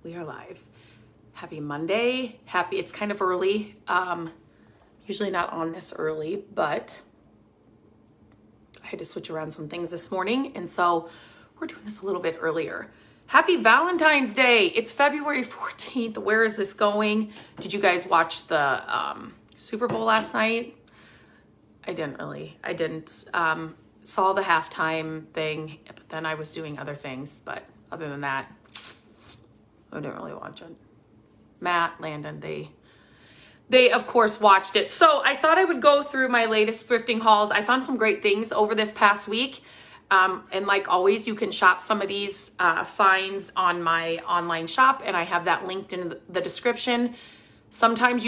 We are live. Happy Monday. It's kind of early. Usually not on this early, but I had to switch around some things this morning. And so we're doing this a little bit earlier. Happy Valentine's Day. It's February 14th. Where is this going? Did you guys watch the Super Bowl last night? I didn't. Saw the halftime thing, but then I was doing other things. But other than that, I didn't really watch it. Matt, Landon, they of course watched it. So I thought I would go through my latest thrifting hauls. I found some great things over this past week. And like always, you can shop some of these finds on my online shop, and I have that linked in the description. Sometimes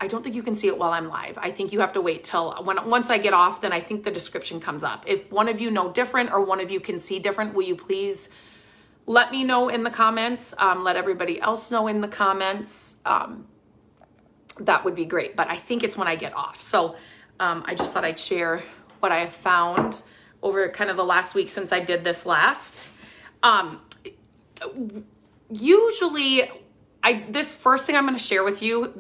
I don't think you can see it while I'm live. I think you have to wait till once I get off, then I think the description comes up. If one of you know different or one of you can see different, will you please let me know in the comments? Let everybody else know in the comments. That would be great, but I think it's when I get off. So I just thought I'd share what I have found over kind of the last week since I did this last. Usually, this first thing I'm going to share with you,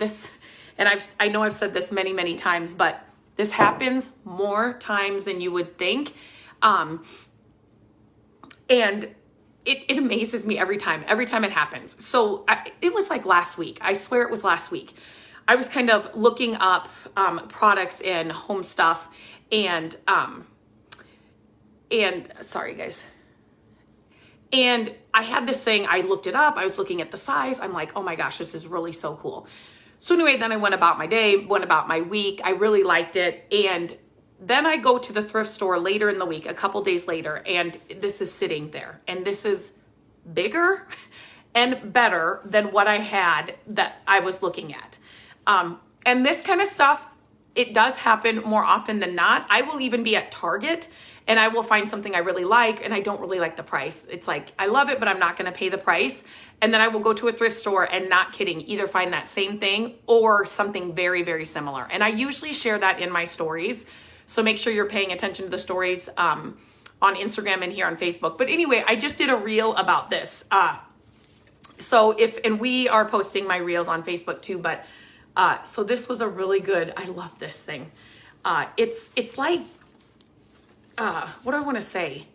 and I know I've said this many, many times, but this happens more times than you would think. And it amazes me every time it happens. So it was like last week. I swear it was last week. I was kind of looking up products and home stuff, and sorry guys. And I had this thing, I looked it up, I was looking at the size, I'm like, oh my gosh, this is really so cool. So anyway, then I went about my day, went about my week, I really liked it, and then I go to the thrift store later in the week, a couple days later, and this is sitting there, and this is bigger and better than what I had that I was looking at. And this kind of stuff, it does happen more often than not. I will even be at Target and I will find something I really like and I don't really like the price. It's like, I love it, but I'm not going to pay the price. And then I will go to a thrift store and, not kidding, either find that same thing or something very, very similar. And I usually share that in my stories. So make sure you're paying attention to the stories on Instagram and here on Facebook. But anyway, I just did a reel about this. And we are posting my reels on Facebook too, but so this was a really good, I love this thing. It's like, what do I want to say?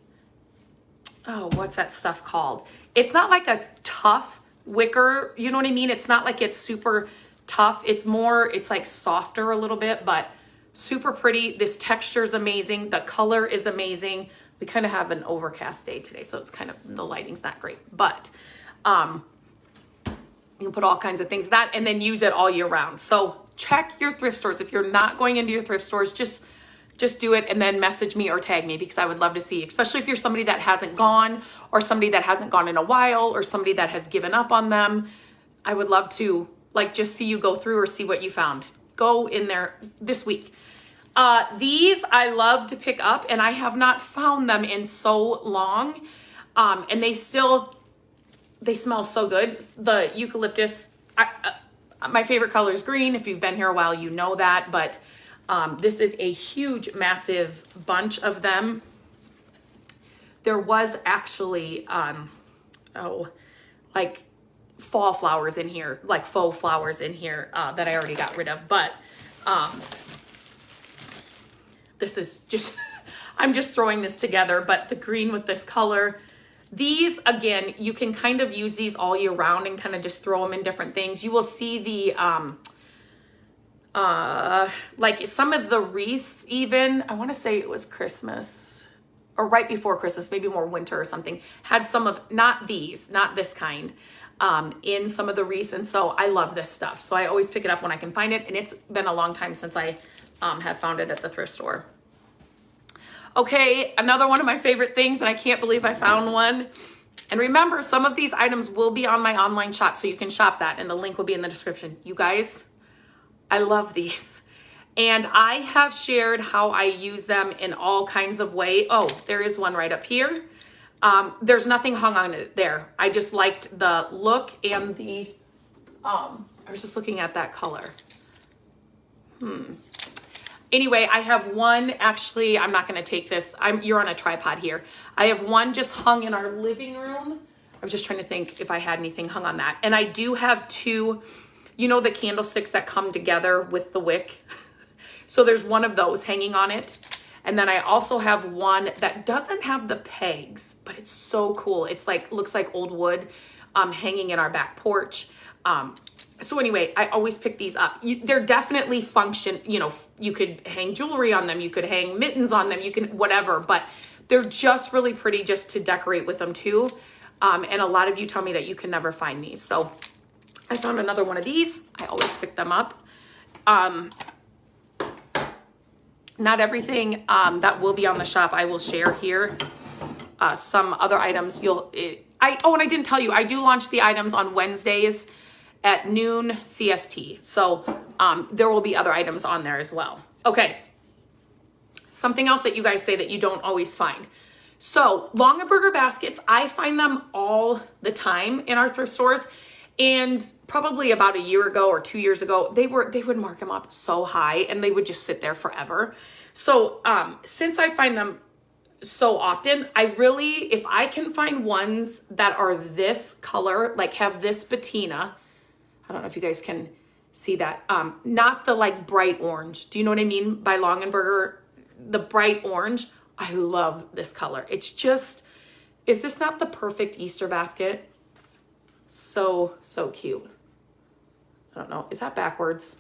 Oh, what's that stuff called? It's not like a tough wicker, you know what I mean? It's not like it's super tough. It's like softer a little bit, but super pretty. This texture is amazing. The color is amazing. We kind of have an overcast day today, so it's kind of, the lighting's not great, but, you can put all kinds of things in that and then use it all year round. So check your thrift stores. If you're not going into your thrift stores, just do it and then message me or tag me, because I would love to see, especially if you're somebody that hasn't gone or somebody that hasn't gone in a while or somebody that has given up on them. I would love to just see you go through or see what you found. Go in there this week. These I love to pick up, and I have not found them in so long. And they smell so good. The eucalyptus, my favorite color is green. If you've been here a while, you know that, but this is a huge, massive bunch of them. There was actually, like fall flowers in here, like faux flowers in here that I already got rid of, but this is just, I'm just throwing this together, but the green with this color. These, again, you can kind of use these all year round and kind of just throw them in different things. You will see the, like some of the wreaths even, I want to say it was Christmas or right before Christmas, maybe more winter or something, had some of, not this kind, in some of the wreaths. And so I love this stuff. So I always pick it up when I can find it. And it's been a long time since I have found it at the thrift store. Okay, another one of my favorite things, and I can't believe I found one. And remember, some of these items will be on my online shop, so you can shop that, and the link will be in the description. You guys, I love these. And I have shared how I use them in all kinds of ways. Oh, there is one right up here. There's nothing hung on it there. I just liked the look and the, I was just looking at that color. Anyway, I have one, actually, I'm not going to take this. You're on a tripod here. I have one just hung in our living room. I was just trying to think if I had anything hung on that. And I do have two, you know, the candlesticks that come together with the wick. So there's one of those hanging on it. And then I also have one that doesn't have the pegs, but it's so cool. It's like, looks like old wood, hanging in our back porch. So anyway, I always pick these up. They're definitely function, you know, you could hang jewelry on them, you could hang mittens on them, you can whatever, but they're just really pretty just to decorate with them too. And a lot of you tell me that you can never find these. So I found another one of these. I always pick them up. Not everything that will be on the shop I will share here. Some other items and I didn't tell you, I do launch the items on Wednesdays at noon CST. So there will be other items on there as well. Okay. Something else that you guys say that you don't always find. So Longaberger baskets, I find them all the time in our thrift stores. And probably about a year ago or 2 years ago, they would mark them up so high and they would just sit there forever. So since I find them so often, if I can find ones that are this color, like have this patina, I don't know if you guys can see that, not the like bright orange. Do you know what I mean by Longaberger? The bright orange. I love this color. It's just, is this not the perfect Easter basket? So cute. I don't know. Is that backwards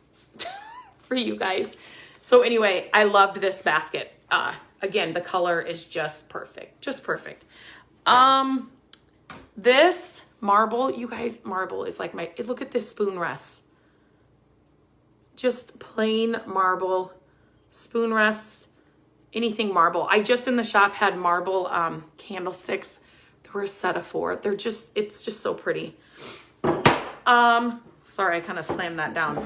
for you guys? So anyway, I loved this basket. Again, the color is just perfect. Just perfect. This marble, you guys, marble is like look at this spoon rest. Just plain marble, spoon rest, anything marble. I just in the shop had marble candlesticks. There were a set of 4. It's just so pretty. Sorry, I kind of slammed that down.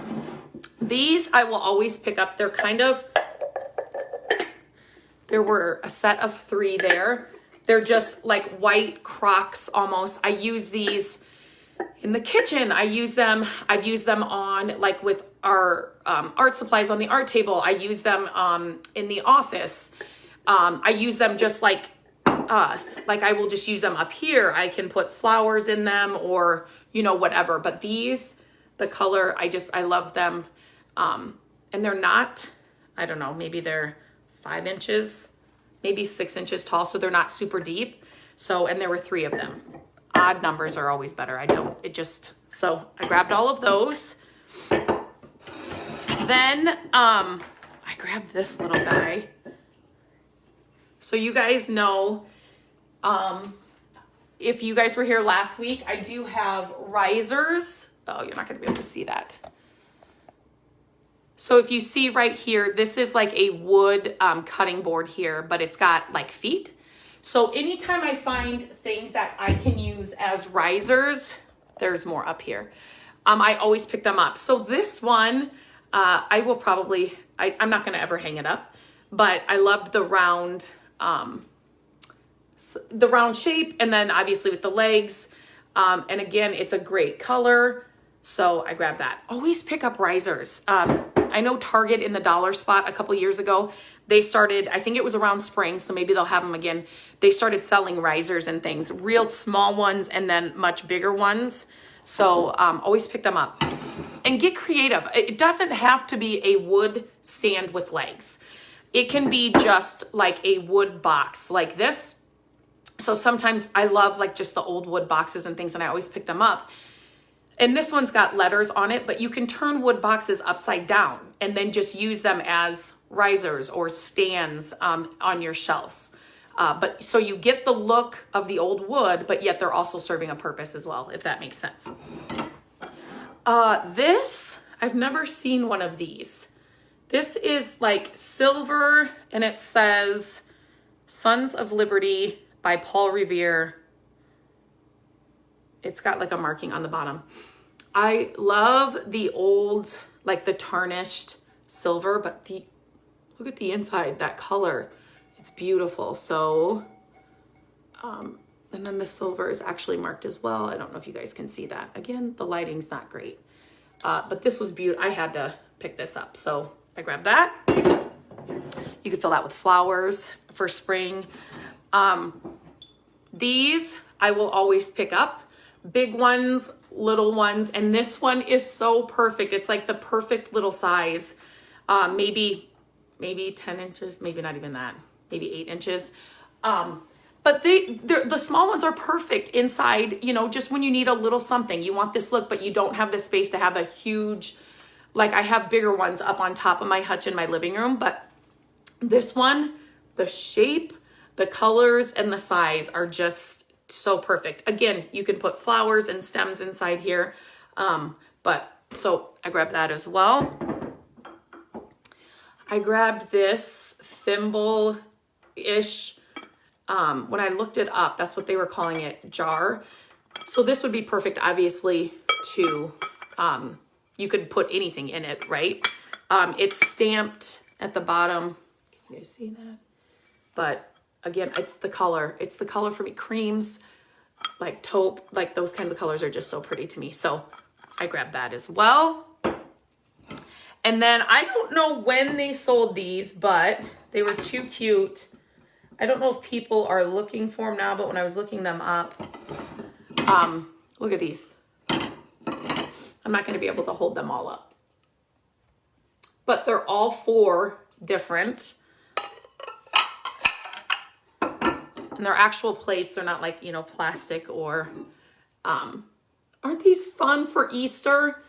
These I will always pick up. There were a set of 3 there. They're just like white Crocs almost. I use these in the kitchen. I've used them on like with our art supplies on the art table. I use them in the office. I use them just like I will just use them up here. I can put flowers in them or, you know, whatever. But these, the color, I love them. And they're not, I don't know, maybe they're 5 inches, maybe 6 inches tall. So they're not super deep. So, and there were 3 of them. Odd numbers are always better. So I grabbed all of those. Then, I grabbed this little guy. So you guys know, if you guys were here last week, I do have risers. Oh, you're not going to be able to see that. So if you see right here, this is like a wood cutting board here, but it's got like feet. So anytime I find things that I can use as risers, there's more up here. I always pick them up. So this one, I will probably, I'm not going to ever hang it up, but I loved the round shape, and then obviously with the legs. And again, it's a great color. So I grabbed that. Always pick up risers. I know Target in the dollar spot a couple years ago, they started, I think it was around spring, so maybe they'll have them again. They started selling risers and things, real small ones and then much bigger ones. So always pick them up and get creative. It doesn't have to be a wood stand with legs. It can be just like a wood box like this. So sometimes I love like just the old wood boxes and things, and I always pick them up. And this one's got letters on it, but you can turn wood boxes upside down and then just use them as risers or stands on your shelves. But so you get the look of the old wood, but yet they're also serving a purpose as well, if that makes sense. This, I've never seen one of these. This is like silver, and it says Sons of Liberty by Paul Revere. It's got like a marking on the bottom. I love the old, like the tarnished silver, but look at the inside, that color. It's beautiful. So, and then the silver is actually marked as well. I don't know if you guys can see that. Again, the lighting's not great. But this was beautiful. I had to pick this up. So I grabbed that. You could fill that with flowers for spring. These I will always pick up. Big ones, little ones, and this one is so perfect. It's like the perfect little size. Maybe 10 inches, maybe not even that, maybe 8 inches. But the small ones are perfect inside, you know, just when you need a little something. You want this look, but you don't have the space to have a huge, like I have bigger ones up on top of my hutch in my living room, but this one, the shape, the colors, and the size are just so perfect. Again, you can put flowers and stems inside here. So I grabbed that as well. I grabbed this thimble-ish. When I looked it up, that's what they were calling it, jar. So this would be perfect, obviously, to, you could put anything in it, right? It's stamped at the bottom. Can you guys see that? But again, it's the color. It's the color for me. Creams, like taupe, like those kinds of colors are just so pretty to me. So I grabbed that as well. And then I don't know when they sold these, but they were too cute. I don't know if people are looking for them now, but when I was looking them up, look at these. I'm not going to be able to hold them all up. But they're all 4 different. And they're actual plates. They're not like, you know, plastic or, aren't these fun for Easter?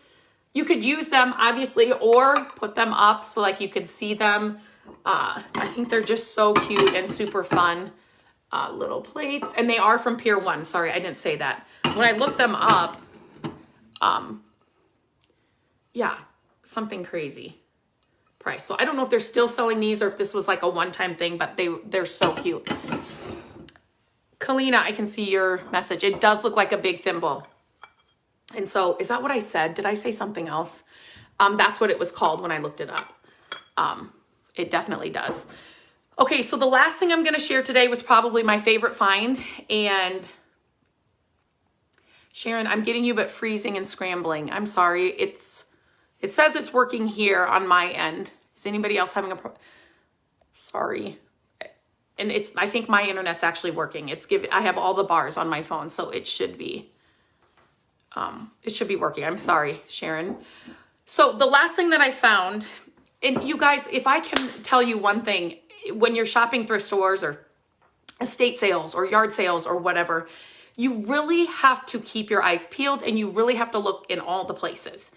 You could use them, obviously, or put them up so like you could see them. I think they're just so cute and super fun little plates. And they are from Pier 1. Sorry, I didn't say that. When I looked them up, yeah, something crazy price. So I don't know if they're still selling these or if this was like a one-time thing, but they're so cute. Kalina, I can see your message. It does look like a big thimble. And so, is that what I said? Did I say something else? That's what it was called when I looked it up. It definitely does. Okay, so the last thing I'm going to share today was probably my favorite find. And Sharon, I'm getting you, but freezing and scrambling. I'm sorry. It says it's working here on my end. Is anybody else having a sorry. And I think my internet's actually working. I have all the bars on my phone, so it should be working. I'm sorry, Sharon. So the last thing that I found, and you guys, if I can tell you one thing, when you're shopping thrift stores or estate sales or yard sales or whatever, you really have to keep your eyes peeled and you really have to look in all the places.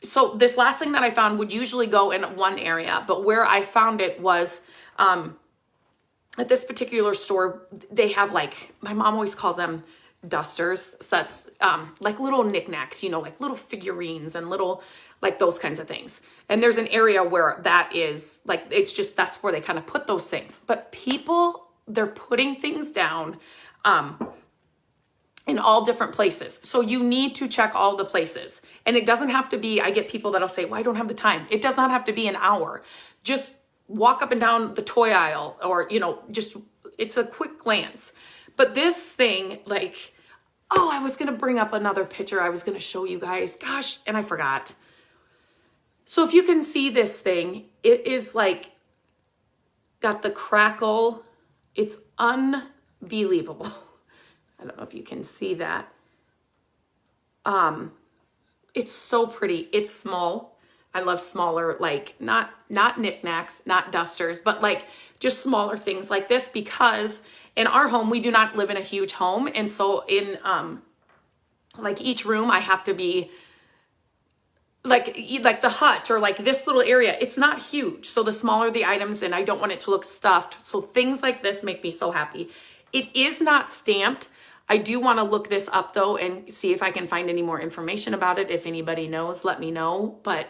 So this last thing that I found would usually go in one area, but where I found it was, at this particular store, they have like, my mom always calls them dusters. So that's like little knickknacks, you know, like little figurines and little, like those kinds of things. And there's an area where that is like, it's just, that's where they kind of put those things. But people, they're putting things down in all different places. So you need to check all the places. And it doesn't have to be, I get people that'll say, well, I don't have the time. It does not have to be an hour. Just walk up and down the toy aisle or, you know, just, it's a quick glance. But this thing, like, oh, I was going to bring up another picture I was going to show you guys. Gosh, and I forgot. So if you can see this thing, it is like, got the crackle. It's unbelievable. I don't know if you can see that. It's so pretty. It's small. I love smaller, like not knickknacks, not dusters, but like just smaller things like this, because in our home, we do not live in a huge home. And so in like each room, I have to be like the hutch or like this little area. It's not huge. So the smaller the items, and I don't want it to look stuffed. So things like this make me so happy. It is not stamped. I do want to look this up though and see if I can find any more information about it. If anybody knows, let me know. But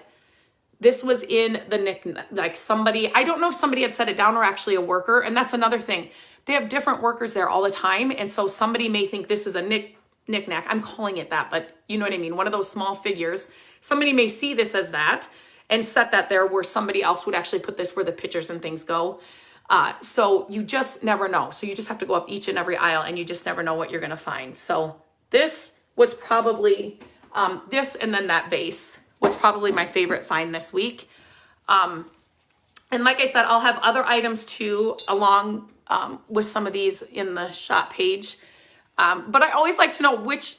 this was in the like somebody, I don't know if somebody had set it down or actually a worker. And that's another thing. They have different workers there all the time. And so somebody may think this is a knick-knack. I'm calling it that, but you know what I mean? One of those small figures. Somebody may see this as that and set that there where somebody else would actually put this where the pictures and things go. So you just never know. So you just have to go up each and every aisle and you just never know what you're going to find. So this was probably, this and then that vase was probably my favorite find this week. And like I said, I'll have other items too, along with some of these in the shop page. But I always like to know which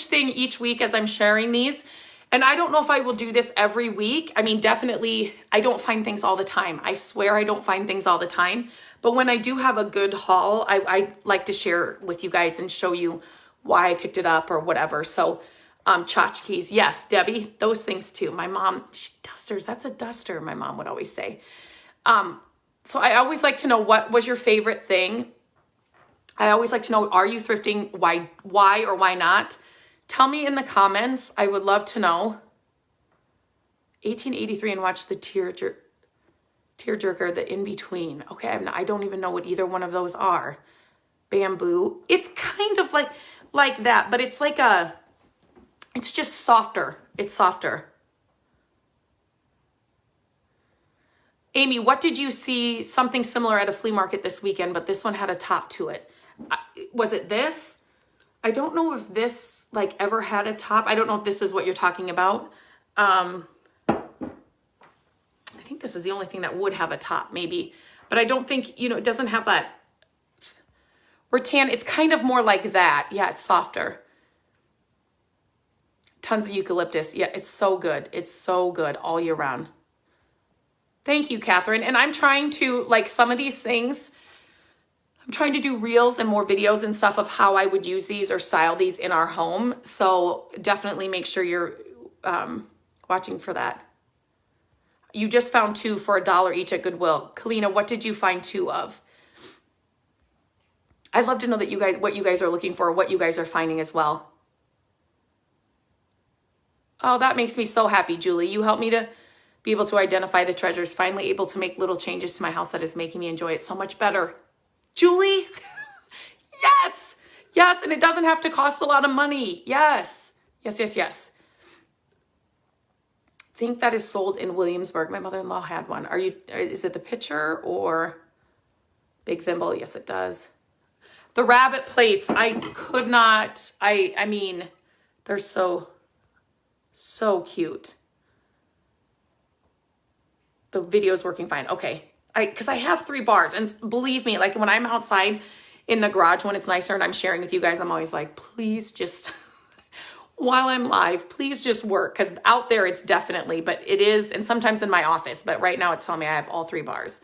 thing each week as I'm sharing these. And I don't know if I will do this every week. I mean, definitely, I don't find things all the time. I swear I don't find things all the time. But when I do have a good haul, I like to share with you guys and show you why I picked it up or whatever. So tchotchkes, yes, Debbie, those things too. My mom, dusters, that's a duster, my mom would always say. So I always like to know, what was your favorite thing? I always like to know, are you thrifting? Why or why not? Tell me in the comments. I would love to know. 1883 and watch the tearjerker, the in-between. Okay, I don't even know what either one of those are. Bamboo. It's kind of like that, but it's like it's just softer. It's softer. Amy, what did you see? Something similar at a flea market this weekend, but this one had a top to it. Was it this? I don't know if this ever had a top. I don't know if this is what you're talking about. I think this is the only thing that would have a top, maybe. But I don't think, it doesn't have that rattan. It's kind of more like that. Yeah, it's softer. Tons of eucalyptus. Yeah, it's so good. It's so good all year round. Thank you, Catherine. And I'm trying to, some of these things, I'm trying to do reels and more videos and stuff of how I would use these or style these in our home. So definitely make sure you're watching for that. You just found 2 for $1 each at Goodwill. Kalina, what did you find 2 of? I'd love to know that what you guys are looking for, what you guys are finding as well. Oh, that makes me so happy, Julie. You helped me to be able to identify the treasures, finally able to make little changes to my house that is making me enjoy it so much better. Julie, yes, yes, and it doesn't have to cost a lot of money. Yes, yes, yes, yes. I think that is sold in Williamsburg. My mother-in-law had one. Is it the pitcher or Big Thimble? Yes, it does. The rabbit plates, I could not, I mean, they're so cute. The video's working fine. Okay. Because I have 3 bars, and believe me, when I'm outside in the garage when it's nicer and I'm sharing with you guys, I'm always like, please just, while I'm live, please just work. Because out there it's definitely, but it is, and sometimes in my office, but right now it's telling me I have all 3 bars.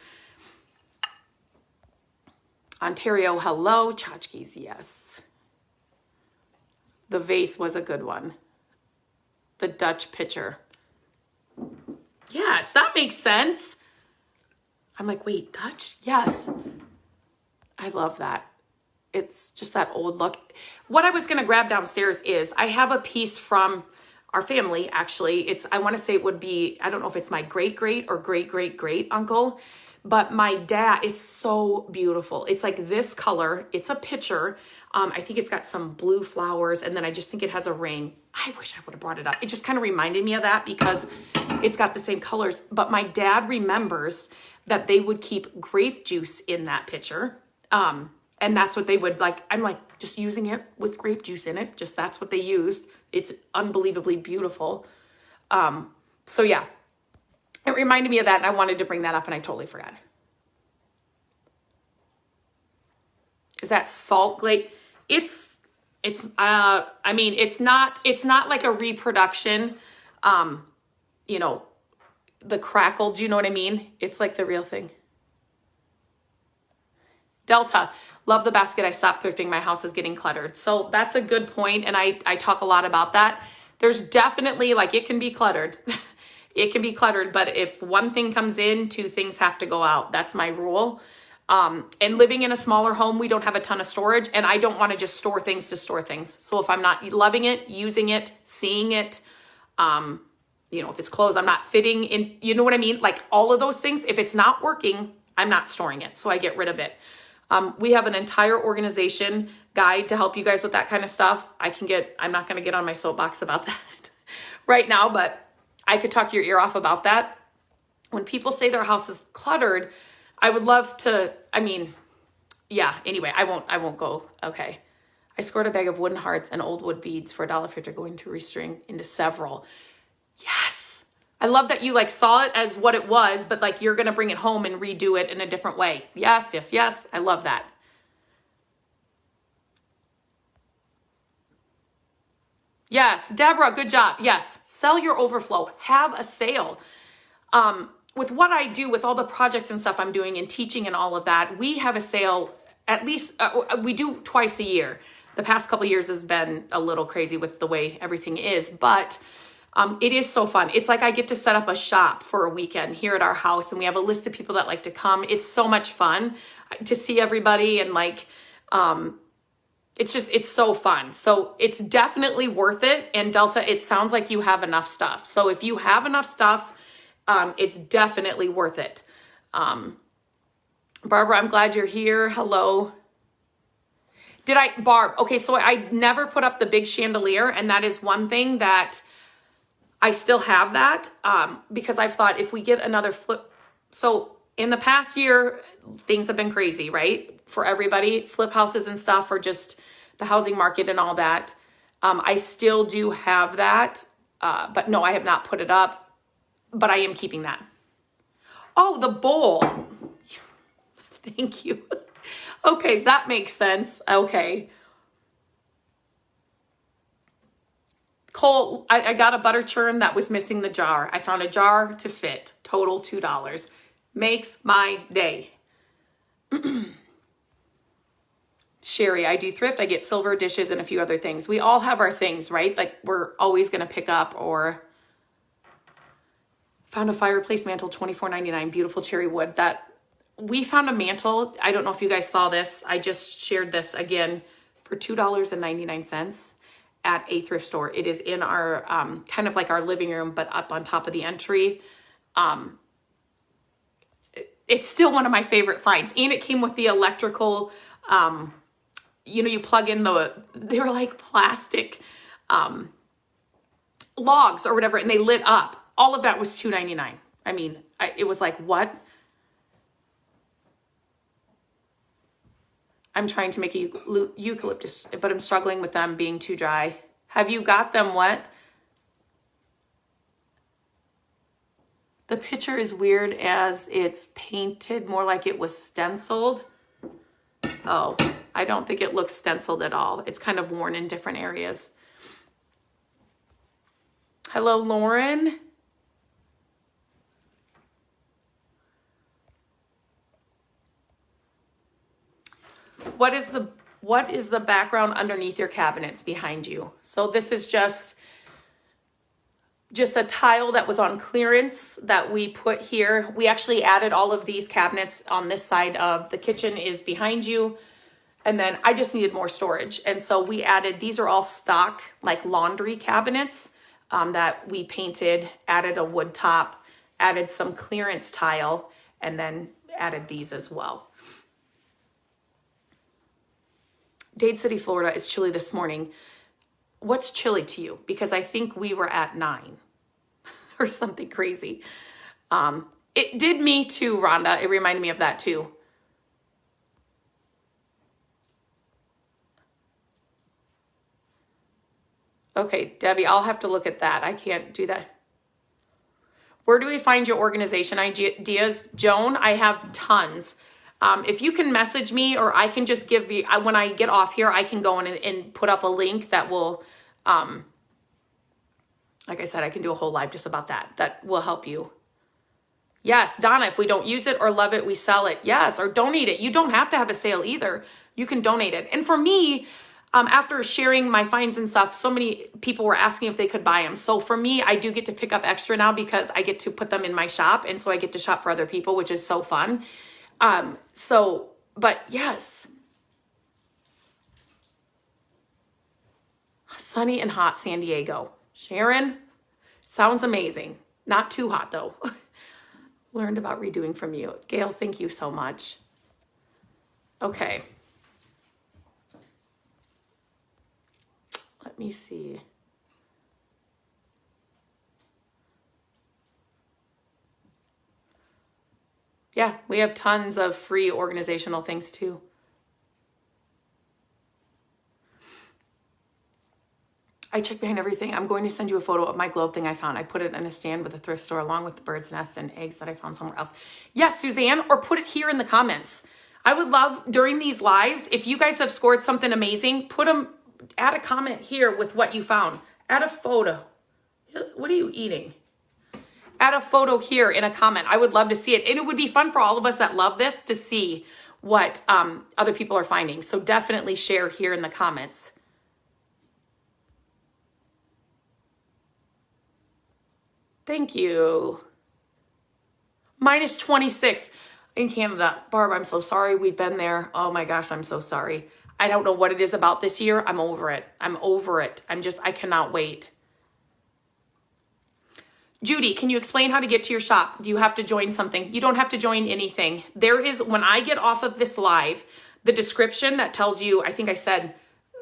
Ontario, hello. Tchotchkes, yes. The vase was a good one. The Dutch pitcher. Yes, that makes sense. I'm like, wait, Dutch? Yes. I love that. It's just that old look. What I was going to grab downstairs is I have a piece from our family, actually. I want to say it would be, I don't know if it's my great-great or great-great-great uncle, but my dad, it's so beautiful. It's like this color. It's a pitcher. I think it's got some blue flowers, and then I just think it has a ring. I wish I would have brought it up. It just kind of reminded me of that because it's got the same colors. But my dad remembers that they would keep grape juice in that pitcher. And that's what they would I'm just using it with grape juice in it. Just that's what they used. It's unbelievably beautiful. So yeah, it reminded me of that, and I wanted to bring that up, and I totally forgot. Is that salt glaze? I mean, it's not like a reproduction, the crackle, do you know what I mean? It's like the real thing. Delta, love the basket. I stopped thrifting. My house is getting cluttered. So that's a good point, and I talk a lot about that. There's definitely, it can be cluttered. It can be cluttered, but if one thing comes in, 2 things have to go out. That's my rule. And living in a smaller home, we don't have a ton of storage, and I don't want to just store things to store things. So if I'm not loving it, using it, seeing it, if it's clothes I'm not fitting in, you know what I mean? All of those things, if it's not working, I'm not storing it. So I get rid of it. We have an entire organization guide to help you guys with that kind of stuff. I'm not going to get on my soapbox about that right now, but I could talk your ear off about that. When people say their house is cluttered, I would love to, anyway, I won't go. Okay. I scored a bag of wooden hearts and old wood beads for $1.50 going to restring into several. Yes. I love that you saw it as what it was, but you're going to bring it home and redo it in a different way. Yes, yes, yes. I love that. Yes, Deborah, good job. Yes, sell your overflow. Have a sale. With what I do, with all the projects and stuff I'm doing and teaching and all of that, we have a sale at least, we do twice a year. The past couple of years has been a little crazy with the way everything is, but it is so fun. It's like I get to set up a shop for a weekend here at our house, and we have a list of people that like to come. It's so much fun to see everybody, and like, it's so fun. So it's definitely worth it. And Delta, it sounds like you have enough stuff. So if you have enough stuff, it's definitely worth it. Barbara, I'm glad you're here. Hello. Barb, okay, so I never put up the big chandelier, and that is one thing that I still have that, because I've thought if we get another flip, so in the past year, things have been crazy, right? For everybody, flip houses and stuff, or just the housing market and all that. I still do have that, but no, I have not put it up, but I am keeping that. Oh, the bowl. Thank you. Okay, that makes sense. Okay. Cole, I got a butter churn that was missing the jar. I found a jar to fit. Total $2. Makes my day. Sherry, I do thrift. I get silver dishes and a few other things. We all have our things, right? Like we're always going to pick up. Or found a fireplace mantle, $24.99, beautiful cherry wood. That we found a mantle. I don't know if you guys saw this. I just shared this again for $2.99 at a thrift store. It is in our kind of like our living room, but up on top of the entry. It's still one of my favorite finds, and it came with the electrical. You plug in they were like plastic logs or whatever, and they lit up. All of that was $2.99. I mean, it was like, what? I'm trying to make a eucalyptus, but I'm struggling with them being too dry. Have you got them wet? The picture is weird as it's painted more like it was stenciled. Oh, I don't think it looks stenciled at all. It's kind of worn in different areas. Hello, Lauren. What is the background underneath your cabinets behind you? So this is just a tile that was on clearance that we put here. We actually added all of these cabinets on this side of the kitchen is behind you. And then I just needed more storage. And so we added, these are all stock like laundry cabinets that we painted, added a wood top, added some clearance tile, and then added these as well. Dade City, Florida is chilly this morning. What's chilly to you? Because I think we were at 9 or something crazy. It did me too, Rhonda. It reminded me of that too. Okay, Debbie, I'll have to look at that. I can't do that. Where do we find your organization ideas? Joan, I have tons. If you can message me, or I can just give you, when I get off here, I can go in and put up a link that will, like I said, I can do a whole live just about that. That will help you. Yes, Donna, if we don't use it or love it, we sell it. Yes, or donate it. You don't have to have a sale either. You can donate it. And for me, after sharing my finds and stuff, so many people were asking if they could buy them. So for me, I do get to pick up extra now because I get to put them in my shop. And so I get to shop for other people, which is so fun. But yes. Sunny and hot San Diego. Sharon, sounds amazing. Not too hot though. Learned about redoing from you. Gail, thank you so much. Okay. Let me see. Yeah, we have tons of free organizational things too. I check behind everything. I'm going to send you a photo of my globe thing I found. I put it in a stand with a thrift store along with the bird's nest and eggs that I found somewhere else. Yes, Suzanne, or put it here in the comments. I would love during these lives, if you guys have scored something amazing, add a comment here with what you found. Add a photo. What are you eating? Add a photo here in a comment. I would love to see it. And it would be fun for all of us that love this to see what other people are finding. So definitely share here in the comments. Thank you. Minus 26 in Canada. Barb, I'm so sorry. We've been there. Oh my gosh, I'm so sorry. I don't know what it is about this year. I'm over it. I'm over it. I cannot wait. Judy, can you explain how to get to your shop? Do you have to join something? You don't have to join anything. There is, when I get off of this live, the description that tells you, I think I said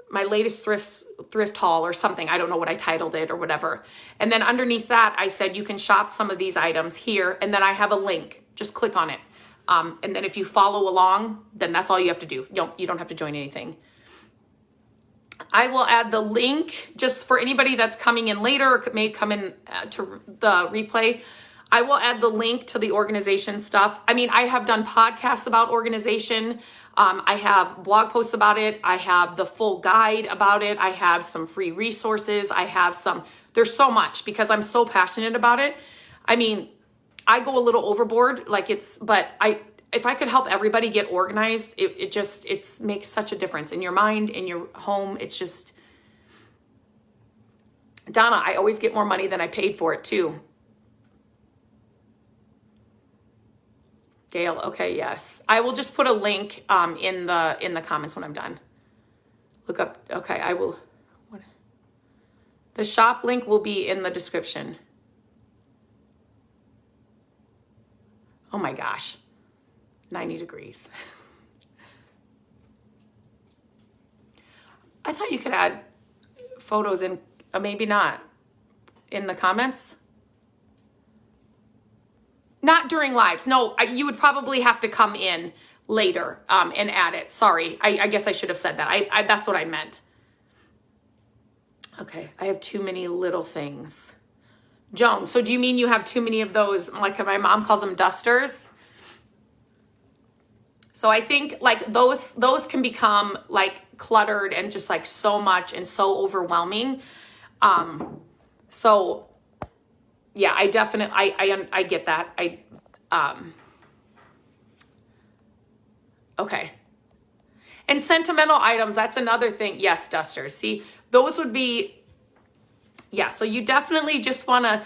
my latest thrift haul or something. I don't know what I titled it or whatever. And then underneath that, I said you can shop some of these items here. And then I have a link. Just click on it. And then if you follow along, then that's all you have to do. You don't have to join anything. I will add the link just for anybody that's coming in later or may come in to the replay. I will add the link to the organization stuff. I mean, I have done podcasts about organization. I have blog posts about it. I have the full guide about it. I have some free resources. There's so much because I'm so passionate about it. I mean, I go a little overboard, if I could help everybody get organized, it makes such a difference in your mind, in your home. It's just, Donna, I always get more money than I paid for it too. Gail, okay, yes. I will just put a link in the comments when I'm done. Look up, okay, I will. The shop link will be in the description. Oh my gosh. 90 degrees. I thought you could add photos in, maybe not, in the comments. Not during lives. No, you would probably have to come in later and add it. Sorry, I guess I should have said that. That's what I meant. Okay, I have too many little things. Joan, so do you mean you have too many of those, like my mom calls them dusters? So I think like those can become like cluttered and just like so much and so overwhelming. So yeah, I definitely, I get that. Okay. And sentimental items, that's another thing. Yes, dusters. See, those would be, yeah. So you definitely just want to,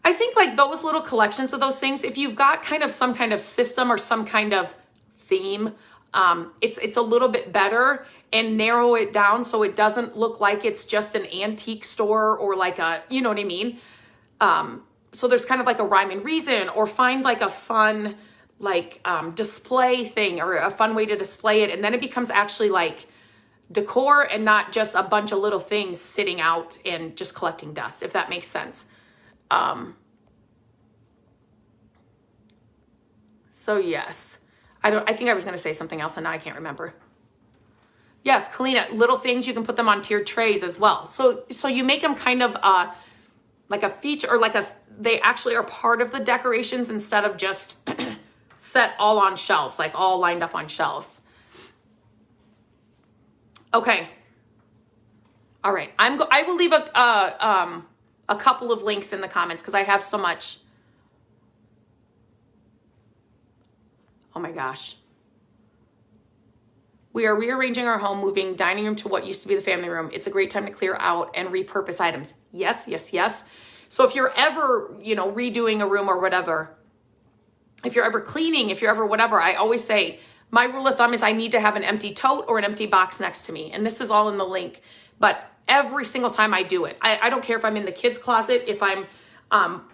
I think like those little collections of those things, if you've got kind of some kind of system or some kind of theme, it's a little bit better, and narrow it down so it doesn't look like it's just an antique store or like a, you know what I mean? So there's kind of like a rhyme and reason, or find like a fun, like display thing or a fun way to display it. And then it becomes actually like decor and not just a bunch of little things sitting out and just collecting dust, if that makes sense. So yes. I think I was going to say something else and now I can't remember. Yes, Kalina, little things, you can put them on tiered trays as well. So you make them kind of like a feature, or they actually are part of the decorations instead of just set all on shelves, like all lined up on shelves. Okay. All right. I will leave a couple of links in the comments because I have so much. Oh my gosh. We are rearranging our home, moving dining room to what used to be the family room. It's a great time to clear out and repurpose items. Yes, yes, yes. So if you're ever, redoing a room or whatever, if you're ever cleaning, if you're ever whatever, I always say, my rule of thumb is I need to have an empty tote or an empty box next to me. And this is all in the link. But every single time I do it, I don't care if I'm in the kids' closet, if I'm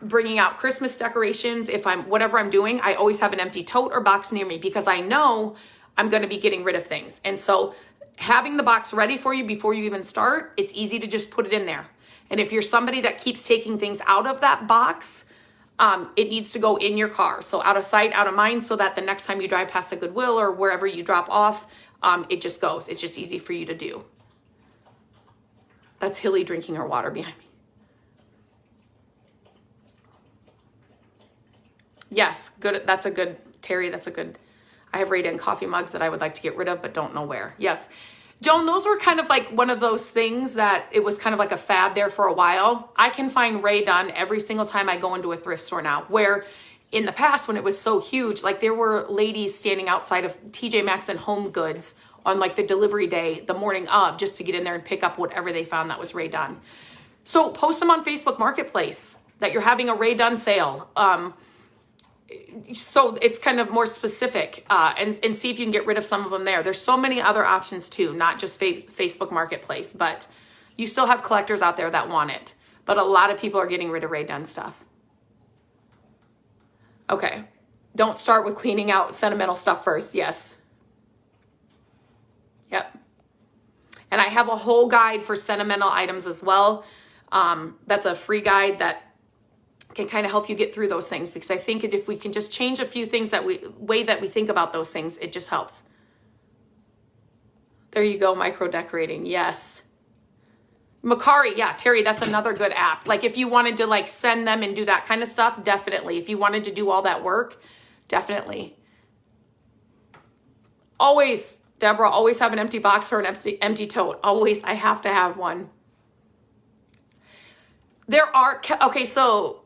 bringing out Christmas decorations, if I'm whatever I'm doing, I always have an empty tote or box near me because I know I'm going to be getting rid of things. And so having the box ready for you before you even start, it's easy to just put it in there. And if you're somebody that keeps taking things out of that box, it needs to go in your car. So out of sight, out of mind, so that the next time you drive past a Goodwill or wherever you drop off, it just goes. It's just easy for you to do. That's Hilly drinking her water behind me. Yes, good. That's a good, Terry, that's a good, I have Radiant coffee mugs that I would like to get rid of, but don't know where. Yes. Joan, those were kind of like one of those things that it was kind of like a fad there for a while. I can find Rae Dunn every single time I go into a thrift store now, where in the past when it was so huge, like there were ladies standing outside of TJ Maxx and Home Goods on like the delivery day, the morning of, just to get in there and pick up whatever they found that was Rae Dunn. So post them on Facebook Marketplace that you're having a Rae Dunn sale. So it's kind of more specific, and see if you can get rid of some of them there. There's so many other options too, not just Facebook Marketplace, but you still have collectors out there that want it. But a lot of people are getting rid of Rae Dunn stuff. Okay. Don't start with cleaning out sentimental stuff first. Yes. Yep. And I have a whole guide for sentimental items as well. That's a free guide that can kind of help you get through those things, because I think if we can just change a few things way that we think about those things, it just helps. There you go, micro decorating. Yes. Macari, yeah, Terry, that's another good app. Like if you wanted to like send them and do that kind of stuff, definitely. If you wanted to do all that work, definitely. Always, Deborah, always have an empty box or an empty tote. Always, I have to have one. There are, okay, so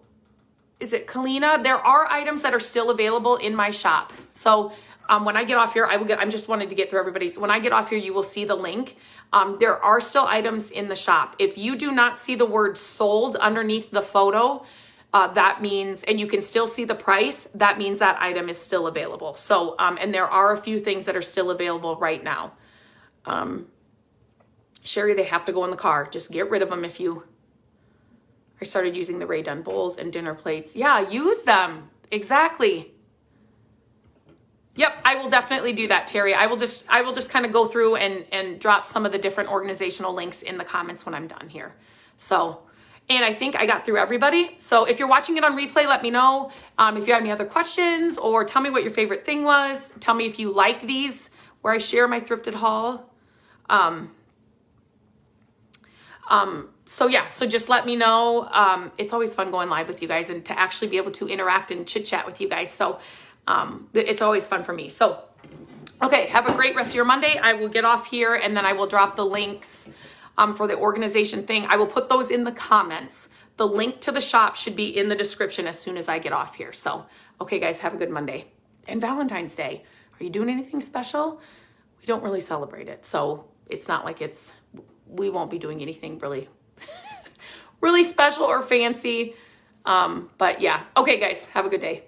is it Kalina? There are items that are still available in my shop. So when I get off here, I'm just wanting to get through everybody's. When I get off here, you will see the link. There are still items in the shop. If you do not see the word sold underneath the photo, that means, and you can still see the price, that means that item is still available. So, and there are a few things that are still available right now. Sherry, they have to go in the car. Just get rid of them if you... I started using the Rae Dunn bowls and dinner plates. Yeah, use them. Exactly. Yep, I will definitely do that, Terry. I will just kind of go through and drop some of the different organizational links in the comments when I'm done here. So, and I think I got through everybody. So if you're watching it on replay, let me know if you have any other questions, or tell me what your favorite thing was. Tell me if you like these where I share my thrifted haul. So yeah, so just let me know. It's always fun going live with you guys and to actually be able to interact and chit chat with you guys. So, it's always fun for me. So, okay, have a great rest of your Monday. I will get off here and then I will drop the links, for the organization thing. I will put those in the comments. The link to the shop should be in the description as soon as I get off here. So, okay guys, have a good Monday. And Valentine's Day. Are you doing anything special? We don't really celebrate it. So it's not like we won't be doing anything really really special or fancy. But yeah. Okay, guys, have a good day.